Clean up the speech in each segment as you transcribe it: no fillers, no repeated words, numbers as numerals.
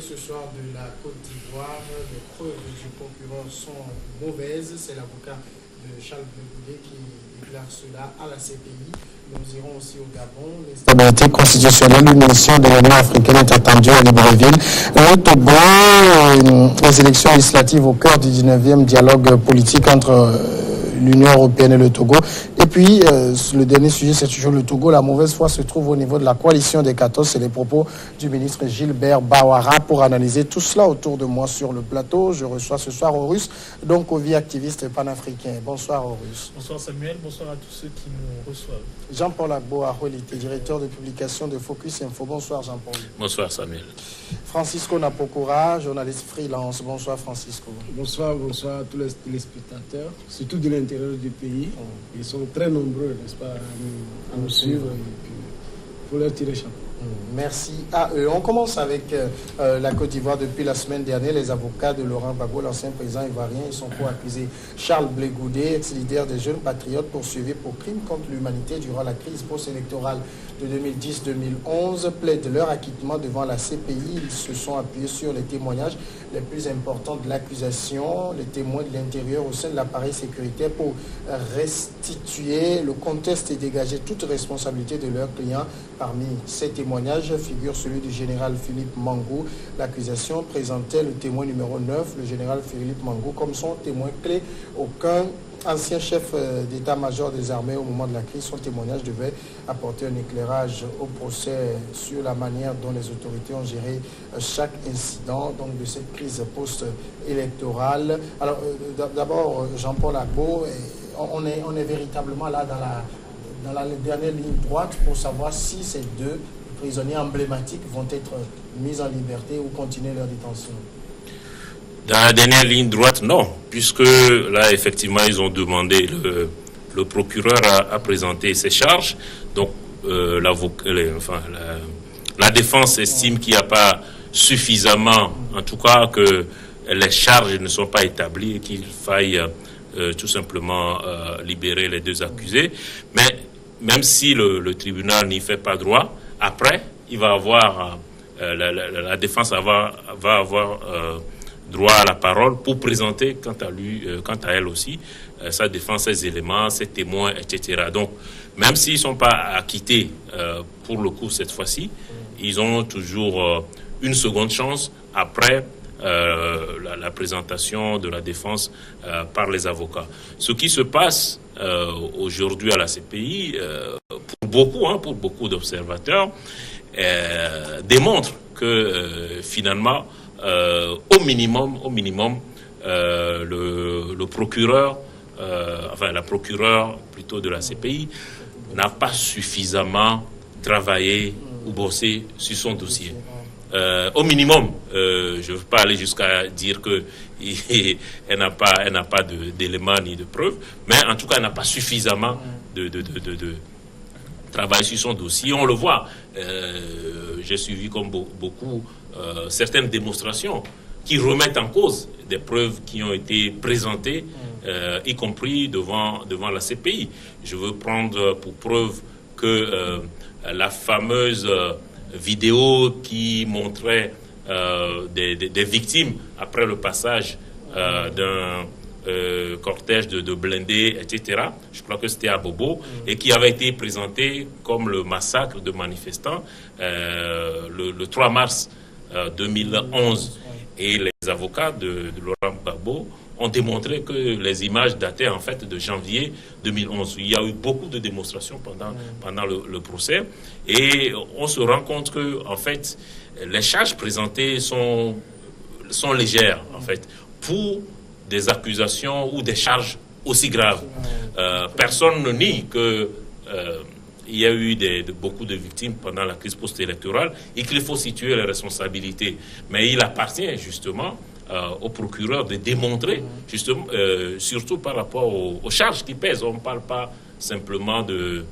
ce soir de la Côte d'Ivoire. Les preuves du procureur sont mauvaises. C'est l'avocat de Charles Blegoudé qui déclare cela à la CPI. Nous irons aussi au Gabon. L'instabilité constitutionnelle, une mission de l'Union africaine est attendue à Libreville. Le Togo, les élections législatives au cœur du 19e dialogue politique entre l'Union européenne et le Togo. Et puis, le dernier sujet, c'est toujours le Togo. La mauvaise foi se trouve au niveau de la coalition des 14. C'est les propos du ministre Gilbert Bawara. Pour analyser tout cela autour de moi sur le plateau, je reçois ce soir Horus, donc Ovi, activiste panafricain. Bonsoir Horus. Bonsoir Samuel, bonsoir à tous ceux qui nous reçoivent. Jean-Paul Agbo Arolité, directeur de publication de Focus Info. Bonsoir Jean-Paul. Bonsoir Samuel. Francisco Napokora, journaliste freelance. Bonsoir Francisco. Bonsoir à tous les téléspectateurs, surtout de l'intérieur du pays. Ils sont très nombreux, n'est-ce pas, à nous suivre et puis pour leur tirer chapeau. Merci à eux. On commence avec la Côte d'Ivoire. Depuis la semaine dernière, les avocats de Laurent Gbagbo, l'ancien président ivoirien, ils sont co-accusés. Charles Blegoudé, ex-leader des Jeunes Patriotes, poursuivi pour crime contre l'humanité durant la crise post-électorale de 2010-2011, plaident leur acquittement devant la CPI. Ils se sont appuyés sur les témoignages les plus importants de l'accusation, les témoins de l'intérieur au sein de l'appareil sécuritaire pour restituer le contexte et dégager toute responsabilité de leurs clients. Parmi ces témoignages figure celui du général Philippe Mangou. L'accusation présentait le témoin numéro 9, le général Philippe Mangou, comme son témoin clé. Aucun ancien chef d'état-major des armées au moment de la crise, son témoignage devait apporter un éclairage au procès sur la manière dont les autorités ont géré chaque incident donc de cette crise post-électorale. Alors d'abord, Jean-Paul Agbo, on est véritablement là dans la dernière ligne droite pour savoir si ces deux prisonniers emblématiques vont être mis en liberté ou continuer leur détention. Dans la dernière ligne droite, non, puisque là, effectivement, ils ont demandé, le procureur a présenté ses charges. Donc, la défense estime qu'il n'y a pas suffisamment, en tout cas, que les charges ne sont pas établies et qu'il faille tout simplement libérer les deux accusés. Mais même si le tribunal n'y fait pas droit, après, il va avoir, la défense va avoir droit à la parole pour présenter, quant à elle aussi, sa défense, ses éléments, ses témoins, etc. Donc, même s'ils ne sont pas acquittés pour le coup cette fois-ci, ils ont toujours une seconde chance après la présentation de la défense par les avocats. Ce qui se passe aujourd'hui à la CPI, pour beaucoup d'observateurs, démontre que finalement, au minimum, le procureur, la procureure plutôt de la CPI, n'a pas suffisamment travaillé ou bossé sur son dossier. Au minimum, je ne veux pas aller jusqu'à dire qu'elle n'a pas d'éléments ni de preuves, mais en tout cas, elle n'a pas suffisamment de travail sur son dossier. On le voit. J'ai suivi comme beaucoup certaines démonstrations qui remettent en cause des preuves qui ont été présentées, y compris devant la CPI. Je veux prendre pour preuve que la fameuse vidéo qui montrait des victimes après le passage d'un cortège de blindés, etc. Je crois que c'était à Bobo, et qui avait été présenté comme le massacre de manifestants le 3 mars 2011. Et les avocats de Laurent Gbagbo ont démontré que les images dataient en fait de janvier 2011. Il y a eu beaucoup de démonstrations pendant le procès, et on se rend compte que en fait les charges présentées sont légères en fait pour des accusations ou des charges aussi graves. Personne ne nie que il y a eu beaucoup de victimes pendant la crise post-électorale et qu'il faut situer les responsabilités. Mais il appartient justement au procureur de démontrer, justement, surtout par rapport aux charges qui pèsent. On ne parle pas simplement de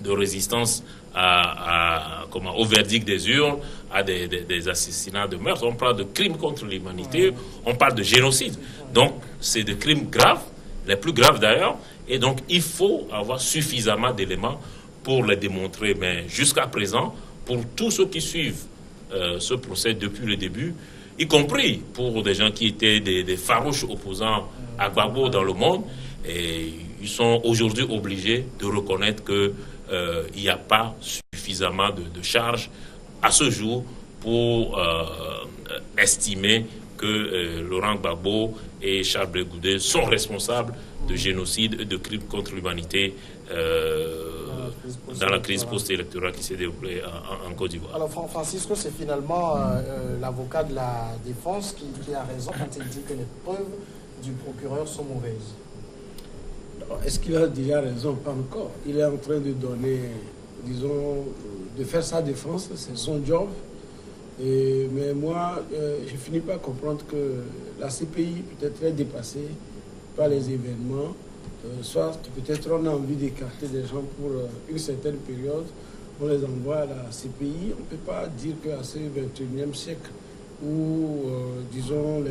résistance au verdict des urnes, à des assassinats de meurtre. On parle de crimes contre l'humanité, on parle de génocide. Donc, c'est des crimes graves, les plus graves d'ailleurs, et donc il faut avoir suffisamment d'éléments pour les démontrer. Mais jusqu'à présent, pour tous ceux qui suivent ce procès depuis le début, y compris pour des gens qui étaient des farouches opposants à Gbagbo dans le monde. Et ils sont aujourd'hui obligés de reconnaître qu'il n'y a pas suffisamment de charges à ce jour pour estimer que Laurent Gbagbo et Charles Blé Goudé sont responsables de génocide et de crimes contre l'humanité dans la crise post-électorale qui s'est déroulée en Côte d'Ivoire. Alors Francisco, c'est finalement l'avocat de la défense qui a raison quand il dit que les preuves du procureur sont mauvaises. Est-ce qu'il a déjà raison? Pas encore. Il est en train de donner, disons, de faire sa défense, c'est son job. Mais moi, je finis par comprendre que la CPI peut être très dépassée par les événements. Soit peut-être on a envie d'écarter des gens pour une certaine période, on les envoie à la CPI. On ne peut pas dire qu'à ce 21e siècle, où, disons,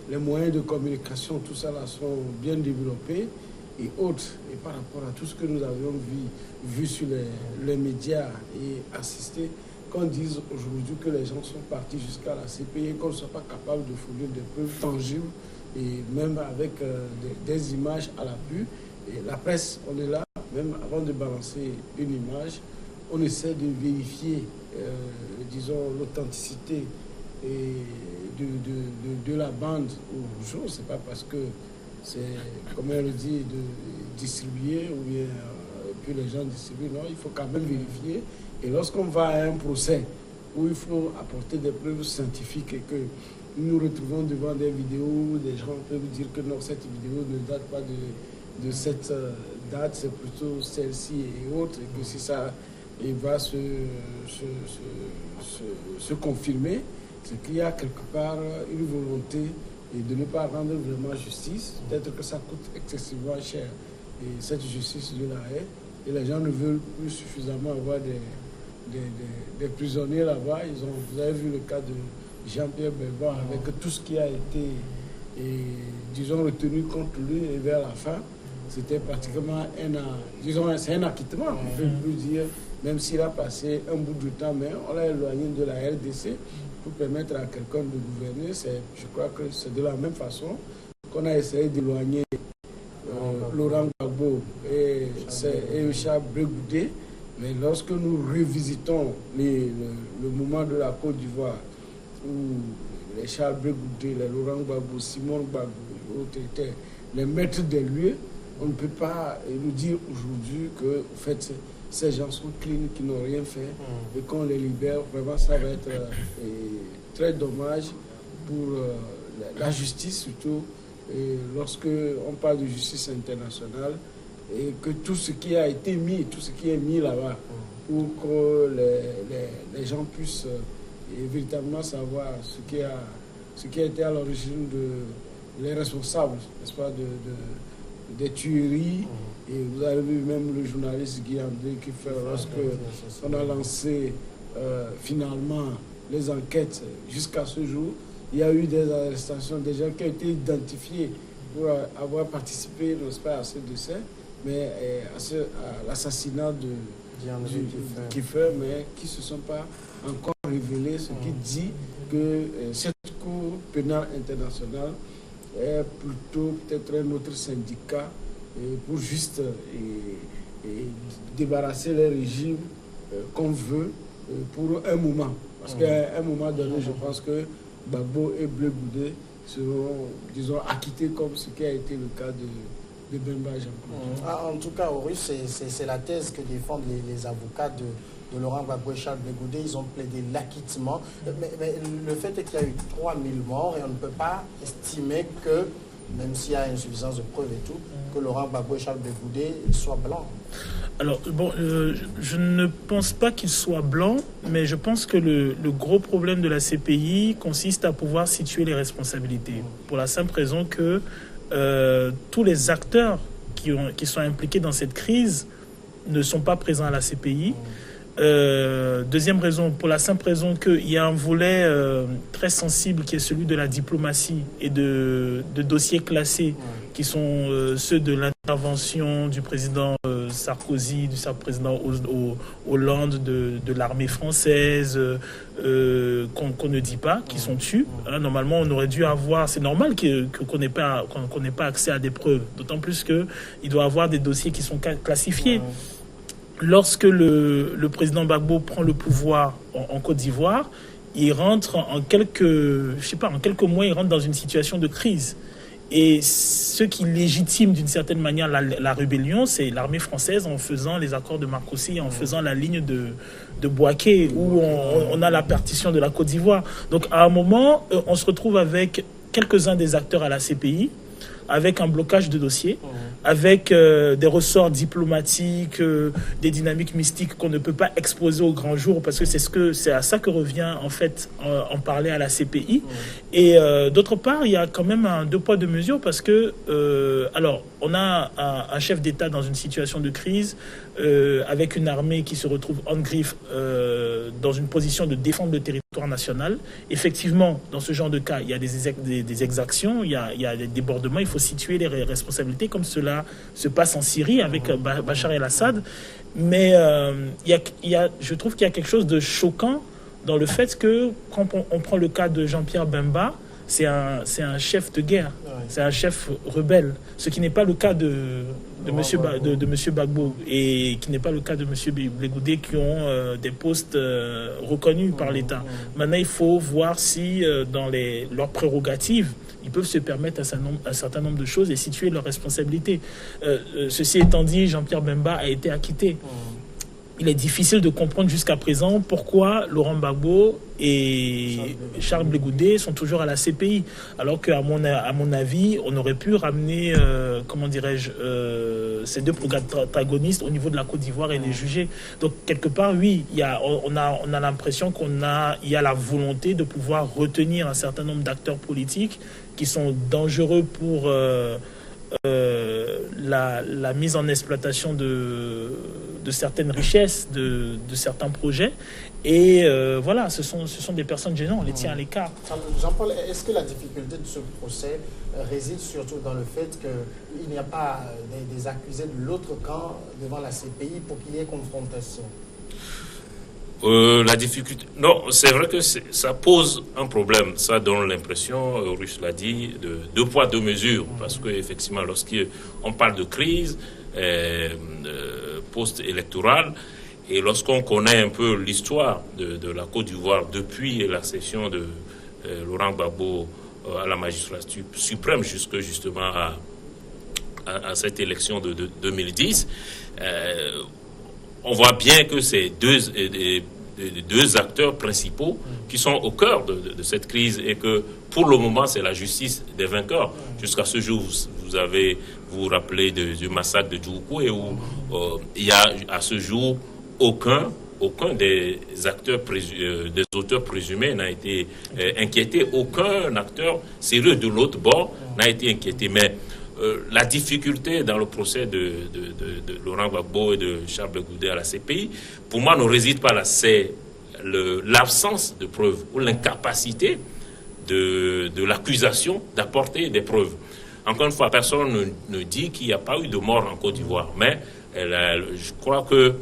les moyens de communication, tout ça là, sont bien développés et autres, et par rapport à tout ce que nous avions vu sur les médias et assisté, qu'on dise aujourd'hui que les gens sont partis jusqu'à la CPI et qu'on ne soit pas capable de fournir des preuves tangibles et même avec des images à l'appui. Et la presse, on est là, même avant de balancer une image, on essaie de vérifier, disons, l'authenticité de la bande au jour. C'est pas parce que c'est, comme elle le dit, de distribuer ou bien que les gens distribuent. Non, il faut quand même vérifier. Et lorsqu'on va à un procès où il faut apporter des preuves scientifiques et que nous nous retrouvons devant des vidéos où des gens peuvent dire que non, cette vidéo ne date pas de cette date, c'est plutôt celle-ci et autres, et que si ça va se confirmer, c'est qu'il y a quelque part une volonté de ne pas rendre vraiment justice. Peut-être que ça coûte excessivement cher, et cette justice de la haie, et les gens ne veulent plus suffisamment avoir des prisonniers là-bas. Vous avez vu le cas de Jean-Pierre Belvoir avec tout ce qui a été, disons, retenu contre lui, et vers la fin, c'était pratiquement c'est un acquittement, on ne peut plus dire, même s'il a passé un bout de temps, mais on l'a éloigné de la RDC pour permettre à quelqu'un de gouverner. Je crois que c'est de la même façon qu'on a essayé d'éloigner Laurent Gbagbo et Charles Blé Goudé. Mais lorsque nous revisitons le moment de la Côte d'Ivoire, où les Charles Blé Goudé, les Laurent Gbagbo, Simon Gbagbo et autres étaient les maîtres des lieux, on ne peut pas nous dire aujourd'hui que, en fait, ces gens sont clean, qui n'ont rien fait, et qu'on les libère. Vraiment, ça va être très dommage pour la justice, surtout lorsque on parle de justice internationale, et que tout ce qui a été mis, tout ce qui est mis là-bas, pour que les gens puissent véritablement savoir ce qui a été à l'origine les responsables, n'est-ce pas, des tueries. Et vous avez vu même le journaliste Guy André qui fait, lorsque on a lancé finalement les enquêtes jusqu'à ce jour, il y a eu des arrestations, des gens qui ont été identifiés pour avoir participé, n'est-ce pas, à ce décès, mais à l'assassinat de Kiefer, mais qui ne se sont pas encore révélés, ce qui dit que cette Cour pénale internationale est plutôt peut-être un autre syndicat pour juste débarrasser les régimes qu'on veut pour un moment. Parce qu'à un moment donné, je pense que Gbagbo et Blé Goudé seront, disons, acquittés comme ce qui a été le cas de Bemba Jean-Claude. En tout cas, Horus, c'est la thèse que défendent les avocats de Laurent Gbagbo et Charles Blé Goudé. Ils ont plaidé l'acquittement. Mais le fait est qu'il y a eu 3000 morts et on ne peut pas estimer que, même s'il y a insuffisance de preuves et tout, que Laurent Gbagbo et Charles Blé Goudé soient blancs. Alors, bon, je ne pense pas qu'ils soient blancs, mais je pense que le gros problème de la CPI consiste à pouvoir situer les responsabilités. Pour la simple raison que tous les acteurs qui sont impliqués dans cette crise ne sont pas présents à la CPI. Deuxième raison, pour la simple raison qu'il y a un volet très sensible qui est celui de la diplomatie et de dossiers classés qui sont ceux de l'intervention du président Sarkozy, du président Hollande, de l'armée française, qu'on ne dit pas, qui sont dessus. Hein, normalement, on aurait dû avoir... C'est normal qu'on n'ait pas accès à des preuves, d'autant plus qu'il doit y avoir des dossiers qui sont classifiés. Lorsque le président Gbagbo prend le pouvoir en Côte d'Ivoire, il rentre en quelques mois, il rentre dans une situation de crise. Et ce qui légitime d'une certaine manière la rébellion, c'est l'armée française en faisant les accords de Marcoussis, en faisant la ligne de Bouaké, où on a la partition de la Côte d'Ivoire. Donc à un moment, on se retrouve avec quelques-uns des acteurs à la CPI, avec un blocage de dossiers, avec des ressorts diplomatiques, des dynamiques mystiques qu'on ne peut pas exposer au grand jour, parce que c'est à ça que revient en fait en parler à la CPI. Et d'autre part, il y a quand même un deux poids deux mesures, parce que alors on a un chef d'État dans une situation de crise, avec une armée qui se retrouve en griffe dans une position de défendre le territoire national. Effectivement, dans ce genre de cas, il y a des exactions, il y a des débordements, il faut situer les responsabilités, comme cela se passe en Syrie avec Bachar el-Assad. Mais je trouve qu'il y a quelque chose de choquant dans le fait que, quand on prend le cas de Jean-Pierre Bemba, c'est un chef de guerre, c'est un chef rebelle, ce qui n'est pas le cas de Monsieur Gbagbo, et qui n'est pas le cas de Monsieur Blé-Goudé, qui ont des postes reconnus par l'État. Maintenant, il faut voir si dans leurs prérogatives, ils peuvent se permettre un certain nombre de choses et situer leurs responsabilités. Ceci étant dit, Jean-Pierre Bemba a été acquitté. Il est difficile de comprendre jusqu'à présent pourquoi Laurent Gbagbo et Charles Blé-Goudé sont toujours à la CPI, alors qu'à mon avis, on aurait pu ramener, ces deux protagonistes au niveau de la Côte d'Ivoire et les juger. Donc quelque part, oui, on a l'impression il y a la volonté de pouvoir retenir un certain nombre d'acteurs politiques qui sont dangereux pour la mise en exploitation de certaines richesses, de certains projets. Et voilà, ce sont des personnes gênantes, on les tient à l'écart. Jean-Paul, est-ce que la difficulté de ce procès réside surtout dans le fait qu'il n'y a pas des accusés de l'autre camp devant la CPI pour qu'il y ait confrontation? La difficulté... Non, c'est vrai que ça pose un problème. Ça donne l'impression, Russe l'a dit, de deux poids, deux mesures. Parce qu'effectivement, lorsqu'on parle de crise post-électorale, et lorsqu'on connaît un peu l'histoire de la Côte d'Ivoire depuis l'accession de Laurent Gbagbo à la magistrature suprême jusque justement à cette élection de 2010, on voit bien que c'est deux acteurs principaux qui sont au cœur de cette crise, et que pour le moment c'est la justice des vainqueurs. Jusqu'à ce jour, vous vous rappelez du massacre de Djoukoué, où il y a à ce jour aucun des auteurs présumés n'a été inquiété. Aucun acteur sérieux de l'autre bord n'a été inquiété. Mais la difficulté dans le procès de Laurent Gbagbo et de Charles Blé-Goudé à la CPI, pour moi, ne réside pas là. C'est l'absence de preuves ou l'incapacité de l'accusation d'apporter des preuves. Encore une fois, personne ne dit qu'il n'y a pas eu de mort en Côte d'Ivoire. Mais je crois que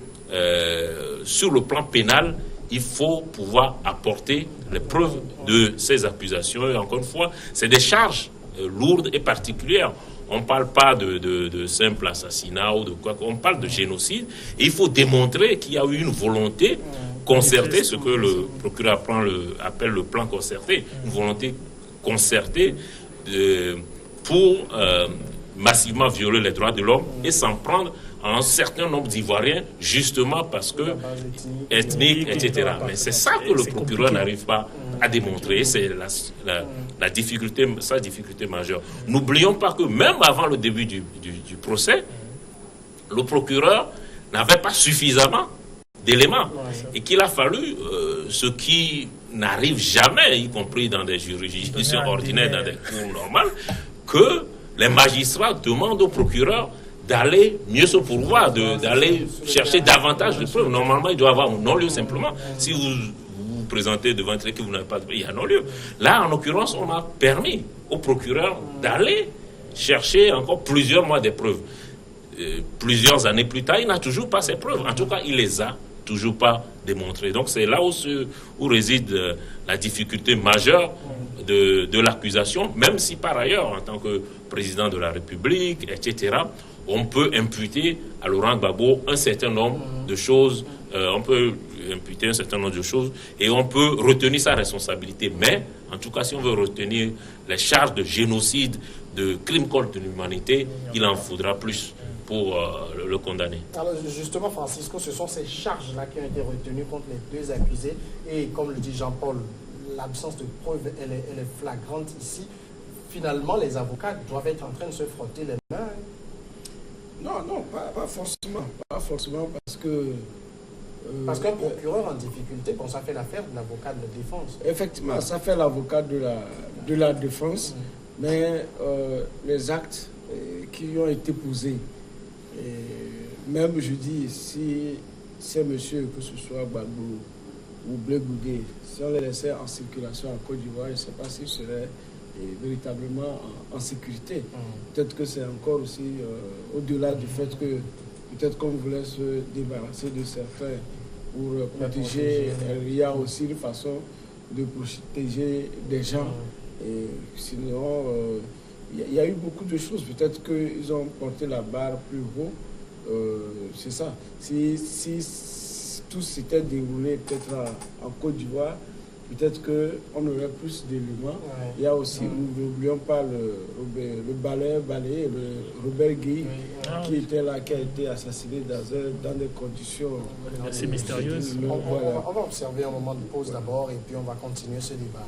sur le plan pénal, il faut pouvoir apporter les preuves de ces accusations. Et encore une fois, c'est des charges lourdes et particulières. On ne parle pas de simple assassinat ou de quoi, on parle de génocide. Et il faut démontrer qu'il y a eu une volonté concertée, ce que le procureur appelle le plan concerté, une volonté concertée pour massivement violer les droits de l'homme et s'en prendre à un certain nombre d'Ivoiriens, justement parce que ethniques, etc. Mais c'est ça que le procureur n'arrive pas à démontrer. C'est sa difficulté majeure. N'oublions pas que même avant le début du procès, le procureur n'avait pas suffisamment d'éléments, et qu'il a fallu ce qui n'arrive jamais, y compris dans des juridictions ordinaires, dans des cours normales, que les magistrats demandent au procureur d'aller mieux se pourvoir, d'aller chercher davantage de preuves. Normalement, il doit avoir un non-lieu simplement. Si vous vous présentez devant un tribunal que vous n'avez pas de preuves, il y a un non-lieu. Là, en l'occurrence, on a permis au procureur d'aller chercher encore plusieurs mois de preuves. plusieurs années plus tard, il n'a toujours pas ses preuves. En tout cas, il les a toujours pas démontrées. Donc c'est là où réside la difficulté majeure de l'accusation, même si par ailleurs, en tant que président de la République, etc., on peut imputer à Laurent Gbagbo un certain nombre de choses, et on peut retenir sa responsabilité. Mais, en tout cas, si on veut retenir les charges de génocide, de crimes contre l'humanité, il en faudra plus pour le condamner. Alors justement, Francisco, ce sont ces charges-là qui ont été retenues contre les deux accusés. Et comme le dit Jean-Paul, l'absence de preuves, elle est flagrante ici. Finalement, les avocats doivent être en train de se frotter les mains. Non, pas forcément. Pas forcément parce que... Parce qu'un procureur en difficulté, bon, ça fait l'affaire de l'avocat de la défense. Effectivement, ça fait l'avocat de la défense, mais les actes qui lui ont été posés, même je dis, si ces messieurs, que ce soit Gbagbo ou Blé Goudé, si on les laissait en circulation en Côte d'Ivoire, je ne sais pas s'ils seraient véritablement en sécurité. Peut-être que c'est encore aussi au-delà du fait que peut-être qu'on voulait se débarrasser de certains pour protéger. Il y a aussi une façon de protéger des gens. Et sinon, il y a eu beaucoup de choses. Peut-être qu'ils ont porté la barre plus haut. C'est ça. Si tout s'était déroulé peut-être en Côte d'Ivoire, peut-être qu'on aurait plus d'éléments. Il y a aussi, n'oublions pas le balayé, le Robert Guy, qui était là, qui a été assassiné dans des conditions assez mystérieuses. On va observer un moment de pause d'abord et puis on va continuer ce débat.